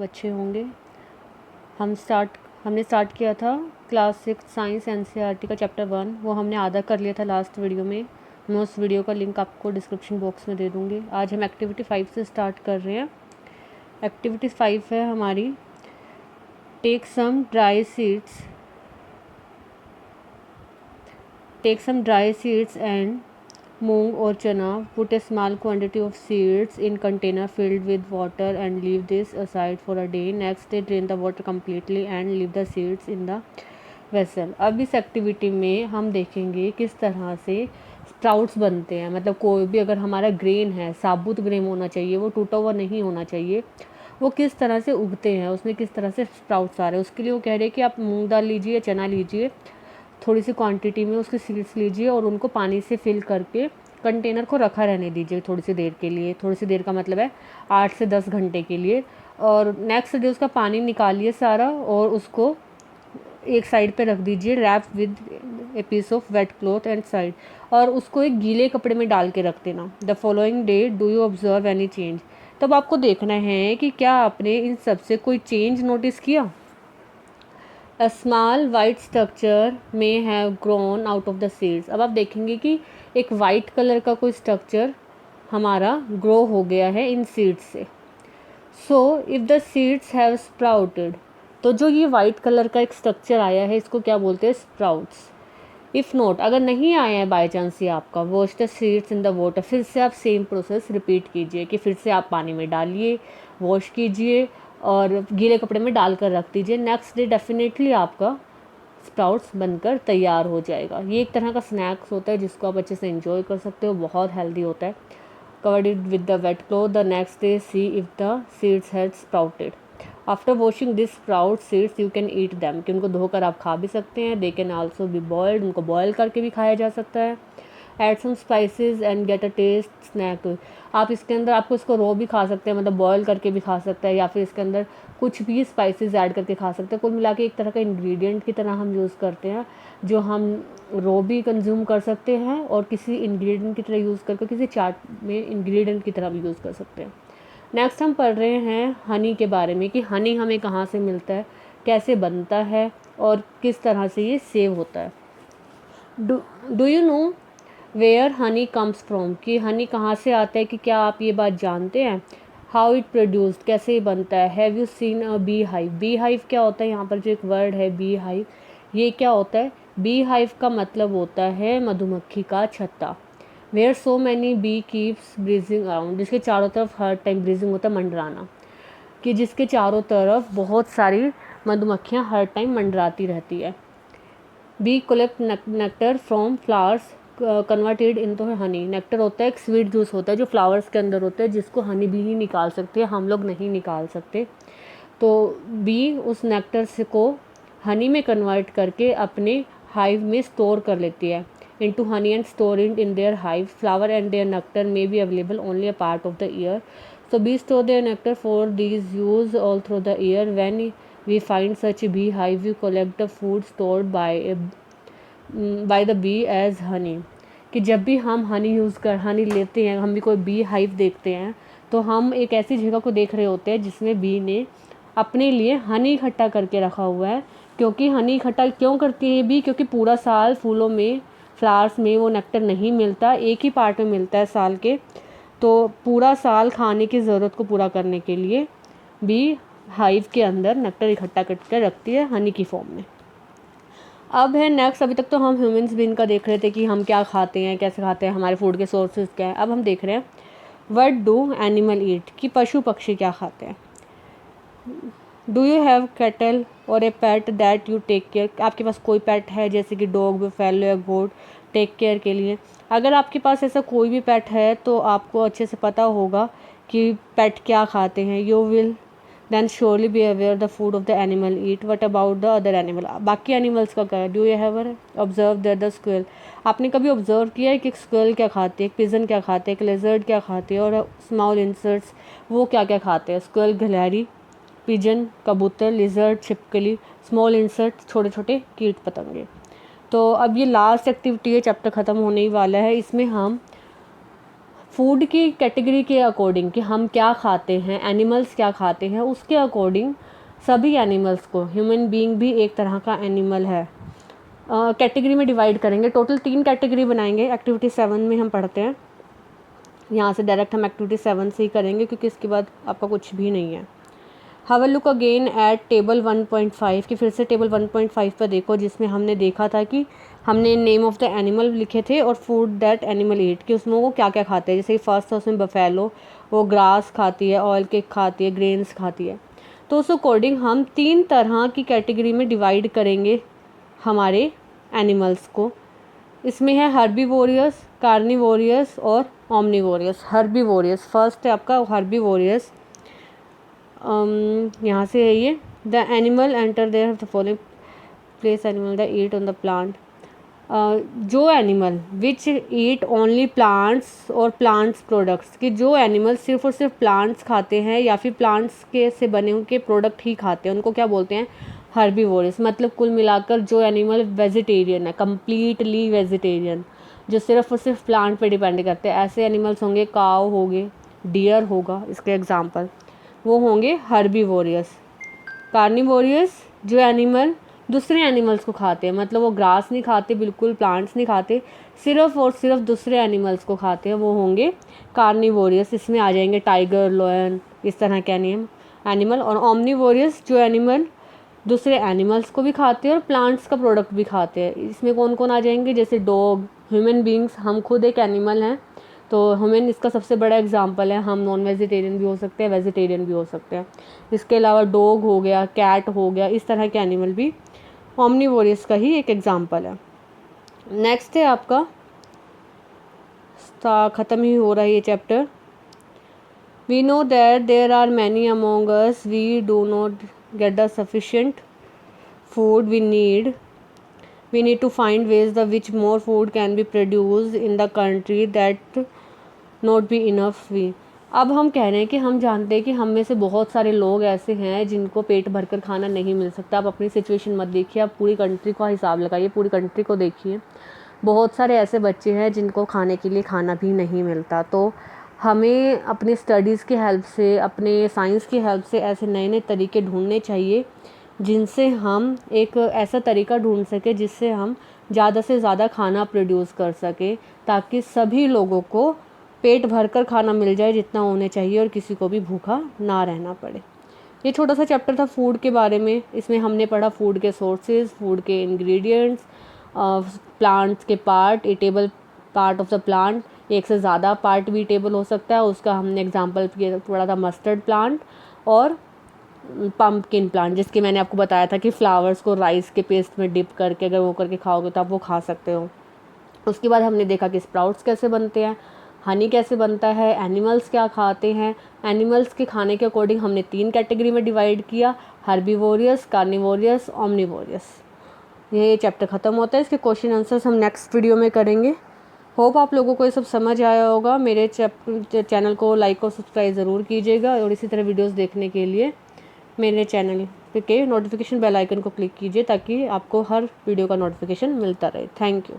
अच्छे होंगे। हमने स्टार्ट किया था क्लास 6 साइंस एनसीईआरटी का चैप्टर 1, वो हमने आधा कर लिया था लास्ट वीडियो में। मैं उस वीडियो का लिंक आपको डिस्क्रिप्शन बॉक्स में दे दूँगी। आज हम एक्टिविटी 5 से स्टार्ट कर रहे हैं। एक्टिविटी 5 है हमारी take some dry seeds and moong और chana, put a small quantity of seeds in container filled with water and leave this aside for a day. Next day drain the water completely and leave the seeds in the vessel. अब इस activity में हम देखेंगे किस तरह से sprouts बनते हैं। मतलब कोई भी अगर हमारा ग्रेन है, साबुत ग्रेन होना चाहिए, वो टूटा हुआ नहीं होना चाहिए, वो किस तरह से उगते हैं, उसमें किस तरह से स्प्राउट्स आ रहे हैं। उसके लिए वो कह रहे हैं कि आप मूंग दाल लीजिए, चना लीजिए, थोड़ी सी क्वांटिटी में उसके सीड्स लीजिए और उनको पानी से फिल करके कंटेनर को रखा रहने दीजिए थोड़ी सी देर के लिए। थोड़ी सी देर का मतलब है 8 से 10 घंटे के लिए। और नेक्स्ट डे उसका पानी निकालिए सारा और उसको एक साइड पे रख दीजिए, wrap with a piece of wet cloth and side, और उसको एक गीले कपड़े में डाल के रख देना। The following day do you observe any change. तब आपको देखना है कि क्या आपने इन सब से कोई चेंज नोटिस किया। A small white structure may have grown out of the seeds. अब आप देखेंगे कि एक वाइट कलर का कोई स्ट्रक्चर हमारा ग्रो हो गया है इन सीड्स से। So if the seeds have sprouted, तो जो ये वाइट कलर का एक स्ट्रक्चर आया है इसको क्या बोलते हैं, स्प्राउट्स। इफ़ नॉट, अगर नहीं आया है बाई चांस ये आपका, wash the seeds in the water, फिर से आप सेम प्रोसेस रिपीट कीजिए कि फिर से आप पानी में डालिए, वॉश कीजिए और गीले कपड़े में डालकर रख दीजिए। नेक्स्ट डे डेफिनेटली आपका स्प्राउट्स बनकर तैयार हो जाएगा। ये एक तरह का स्नैक्स होता है जिसको आप अच्छे से एंजॉय कर सकते हो, बहुत हेल्दी होता है। Covered it with the wet cloth, the next day see if the seeds had sprouted. After washing this sprout seeds you can eat them, कि उनको धोकर आप खा भी सकते हैं। They can also be boiled, उनको बॉयल करके भी खाया जा सकता है। Add some spices and get a taste snack. आप इसके अंदर आपको इसको रो भी खा सकते हैं, मतलब बॉयल करके भी खा सकते हैं, या फिर इसके अंदर कुछ भी स्पाइसेस ऐड करके खा सकते हैं। कुल मिला के एक तरह का इंग्रेडिएंट की तरह हम यूज़ करते हैं, जो हम रो भी कंज्यूम कर सकते हैं और किसी इंग्रेडिएंट की तरह यूज़ करके किसी चाट में इंग्रेडिएंट की तरह भी यूज़ कर सकते हैं। नेक्स्ट हम पढ़ रहे हैं हनी के बारे में कि हनी हमें कहाँ से मिलता है, कैसे बनता है और किस तरह से ये सेव होता है। Do you know where honey comes from, कि हनी कहाँ से आता है, कि क्या आप ये बात जानते हैं। हाउ इट प्रोड्यूस्ड, कैसे ये बनता है। Have you seen a bee hive, bee hive क्या होता है, यहाँ पर जो एक वर्ड है बी हाइव, ये क्या होता है। बी हाइव का मतलब होता है मधुमक्खी का छत्ता। Where so many bee keeps breezing around, जिसके चारों तरफ हर टाइम ब्रीजिंग होता है, मंडराना, कि जिसके चारों तरफ बहुत सारी मधुमक्खियाँ हर टाइम मंडराती रहती है। Bee collect nectar from flowers converted into honey. Nectar होता है एक स्वीट जूस होता है जो फ्लावर्स के अंदर होता है, जिसको हनी भी ही निकाल सकते हैं, हम लोग नहीं निकाल सकते। तो बी उस नेक्टर से को हनी में कन्वर्ट करके अपने हाइव में स्टोर कर लेती है into honey and store it in their hive. Flower and their nectar may be available only a part of the year. So bees store their nectar for these use all through the year. When we find such a bee hive, we collect the food stored by the bee as honey. कि जब भी हम हनी लेते हैं, हम भी कोई bee hive देखते हैं, तो हम एक ऐसी जगह को देख रहे होते हैं जिसमें बी ने अपने लिए हनी इकट्ठा करके रखा हुआ है। क्योंकि हनी इकट्ठा क्यों करती है बी, क्योंकि पूरा साल फूलों में, फ्लावर्स में वो नेक्टर नहीं मिलता, एक ही पार्ट में मिलता है साल के। तो पूरा साल खाने की ज़रूरत को पूरा करने के लिए बी हाइव के अंदर नेक्टर इकट्ठा करके रखती है हनी की फॉर्म में। अब है नेक्स्ट, अभी तक तो हम ह्यूमंस बीइंग का देख रहे थे कि हम क्या खाते हैं, कैसे खाते हैं, हमारे फूड के सोर्सेज क्या हैं। अब हम देख रहे हैं व्हाट डू एनिमल ईट, कि पशु पक्षी क्या खाते हैं। डू यू हैव कैटल और ए पेट दैट यू टेक केयर, आपके पास कोई पेट है जैसे कि डॉग, बुफैलो या गोट, टेक केयर के लिए। अगर आपके पास ऐसा कोई भी पेट है तो आपको अच्छे से पता होगा कि पेट क्या खाते हैं। You will then surely be aware the food of the animal eat. What about the other animal, बाकी एनिमल्स का क्या है। Do you ever observe that the squirrel, आपने कभी ऑब्जर्व किया है कि एक स्क्वेल क्या खाती है, एक पिजन क्या खाते हैं, एक लेजर्ड क्या खाती है, और स्मॉल इंसेक्ट्स वो क्या क्या खाते हैं। स्क्वेल गिलहरी, पिजन कबूतर, लिजर्ड छिपकली, स्मॉल इंसेक्ट छोटे छोटे कीट पतंगे। तो अब ये लास्ट एक्टिविटी है, चैप्टर ख़त्म होने ही वाला है। इसमें हम फूड की कैटेगरी के अकॉर्डिंग कि हम क्या खाते हैं, एनिमल्स क्या खाते हैं, उसके अकॉर्डिंग सभी एनिमल्स को, ह्यूमन बीइंग भी एक तरह का एनिमल है, कैटेगरी में डिवाइड करेंगे। टोटल 3 कैटेगरी बनाएंगे। एक्टिविटी 7 में हम पढ़ते हैं, यहाँ से डायरेक्ट हम एक्टिविटी 7 से ही करेंगे क्योंकि इसके बाद आपका कुछ भी नहीं है। Have a look again at table 1.5 कि फिर से टेबल 1.5 पर देखो, जिसमें हमने देखा था कि हमने नेम ऑफ द एनिमल लिखे थे और फूड दैट एनिमल ईट कि उसमें वो क्या क्या खाते हैं। जैसे कि फर्स्ट था उसमें बफेलो, वो ग्रास खाती है, ऑयल केक खाती है, ग्रेन्स खाती है। तो उस अकॉर्डिंग हम 3 तरह की कैटेगरी में डिवाइड करेंगे हमारे एनिमल्स को। इसमें है हर्बीवोरियस, कार्निवोरियस और ओमनिवोरियस। हर्बीवोरियस फर्स्ट है आपका हर्बीवोरियस, यहाँ से है ये। The animal enter there the following place animal the eat on the plant. जो animal which eat only plants और प्लांट्स प्रोडक्ट्स कि जो एनिमल सिर्फ और सिर्फ प्लांट्स खाते हैं या फिर प्लांट्स के से बने हुए प्रोडक्ट ही खाते हैं, उनको क्या बोलते हैं, हर्बीवोरस। मतलब कुल मिलाकर जो एनिमल वेजिटेरियन है, कम्प्लीटली वेजिटेरियन, जो सिर्फ और सिर्फ प्लांट पे डिपेंड करते हैं, ऐसे एनिमल्स होंगे, काव हो गए, डियर होगा इसके एग्जाम्पल, वो होंगे हर्बीवोरियस। कार्निवोरियस जो एनिमल दूसरे एनिमल्स को खाते हैं, मतलब वो ग्रास नहीं खाते, बिल्कुल प्लांट्स नहीं खाते, सिर्फ और सिर्फ दूसरे एनिमल्स को खाते हैं, वो होंगे कार्निवोरियस। इसमें आ जाएंगे टाइगर, लॉयन, इस तरह के एनिमल। और ओमनिवोरियस जो एनिमल दूसरे एनिमल्स को भी खाते हैं और प्लांट्स का प्रोडक्ट भी खाते हैं। इसमें कौन कौन आ जाएंगे, जैसे डॉग, ह्यूमन बींग्स, हम खुद एक एनिमल हैं तो ह्यूमन इसका सबसे बड़ा एग्जांपल है। हम नॉन वेजिटेरियन भी हो सकते हैं, वेजिटेरियन भी हो सकते हैं। इसके अलावा डॉग हो गया, कैट हो गया, इस तरह के एनिमल भी ओमनिवोरियस का ही एक एग्जांपल है। नेक्स्ट है आपका, ख़त्म ही हो रहा है ये chapter. We know that there are many among us we do not get the sufficient food we need to find ways the which more food can be produced in the country that not be enough we। अब हम कह रहे हैं कि हम जानते हैं कि हम में से बहुत सारे लोग ऐसे हैं जिनको पेट भरकर खाना नहीं मिल सकता। आप अपनी सिचुएशन मत देखिए, आप पूरी कंट्री का हिसाब लगाइए, पूरी कंट्री को देखिए। बहुत सारे ऐसे बच्चे हैं जिनको खाने के लिए खाना भी नहीं मिलता। तो हमें अपनी स्टडीज़ की हेल्प से, अपने साइंस की हेल्प से ऐसे नए नए तरीके ढूंढने चाहिए जिनसे हम एक ऐसा तरीका ढूंढ सके जिससे हम ज़्यादा से ज़्यादा खाना प्रोड्यूस कर सके, ताकि सभी लोगों को पेट भरकर खाना मिल जाए जितना होने चाहिए और किसी को भी भूखा ना रहना पड़े। ये छोटा सा चैप्टर था फूड के बारे में। इसमें हमने पढ़ा फूड के सोर्सेज, फूड के इंग्रेडिएंट्स, प्लांट्स के part, eatable part of the plant, एक से ज़्यादा पार्ट भी ईटेबल हो सकता है, उसका हमने एग्जांपल पढ़ा था मस्टर्ड प्लांट और पम्पकिन प्लांट, जिसके मैंने आपको बताया था कि फ्लावर्स को राइस के पेस्ट में डिप करके अगर वो करके खाओगे तो आप वो खा सकते हो। उसके बाद हमने देखा कि स्प्राउट्स कैसे बनते हैं, हनी कैसे बनता है, एनिमल्स क्या खाते हैं। एनिमल्स के खाने के अकॉर्डिंग हमने 3 कैटेगरी में डिवाइड किया, हर्बीवोरियस, कार्निवोरियस, ओमनिवोरियस। ये चैप्टर ख़त्म होता है। इसके क्वेश्चन आंसर्स हम नेक्स्ट वीडियो में करेंगे। होप आप लोगों को ये सब समझ आया होगा। मेरे चैनल को लाइक और सब्सक्राइब ज़रूर कीजिएगा और इसी तरह वीडियोस देखने के लिए मेरे चैनल के नोटिफिकेशन बेल आइकन को क्लिक कीजिए ताकि आपको हर वीडियो का नोटिफिकेशन मिलता रहे। Thank you.